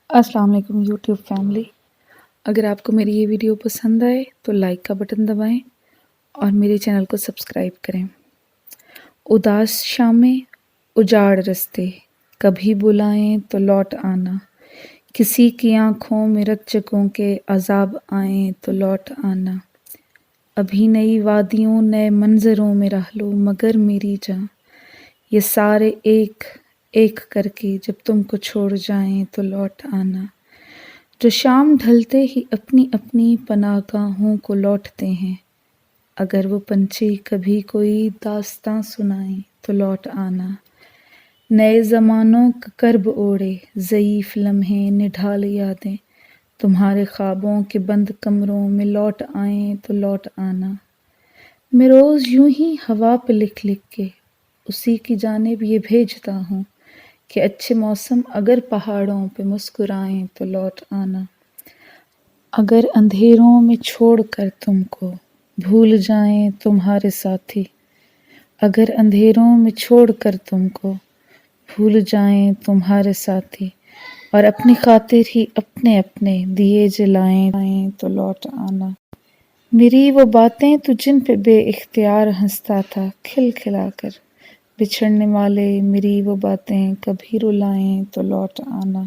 السلام علیکم YouTube family. اگر آپ کو میری یہ ویڈیو پسند آئے تو لائک کا بٹن دبائیں اور میرے چینل کو سبسکرائب کریں۔ اداس شامیں اجاڑ رستے، کبھی بلائیں تو لوٹ آنا، کسی کی آنکھوں میں رچکوں کے عذاب آئیں تو لوٹ آنا۔ ابھی نئی وادیوں نئے منظروں میں رہ لو مگر میری جاں، یہ سارے ایک ایک کر کے جب تم کو چھوڑ جائیں تو لوٹ آنا۔ جو شام ڈھلتے ہی اپنی اپنی پناہ گاہوں کو لوٹتے ہیں، اگر وہ پنچھی کبھی کوئی داستاں سنائیں تو لوٹ آنا۔ نئے زمانوں کا کرب اوڑھے ضعیف لمحے نڈھال یادیں، تمہارے خوابوں کے بند کمروں میں لوٹ آئیں تو لوٹ آنا۔ میں روز یوں ہی ہوا پہ لکھ لکھ کے اسی کی جانب یہ بھیجتا ہوں کہ اچھے موسم اگر پہاڑوں پہ مسکرائیں تو لوٹ آنا۔ اگر اندھیروں میں چھوڑ کر تم کو بھول جائیں تمہارے ساتھی، اگر اندھیروں میں چھوڑ کر تم کو بھول جائیں تمہارے ساتھی، اور اپنی خاطر ہی اپنے اپنے دیے جلائیں تو لوٹ آنا۔ میری وہ باتیں تو جن پہ بے اختیار ہنستا تھا کھل کھلا کر، بچھڑنے والے میری وہ باتیں کبھی رلائیں تو لوٹ آنا۔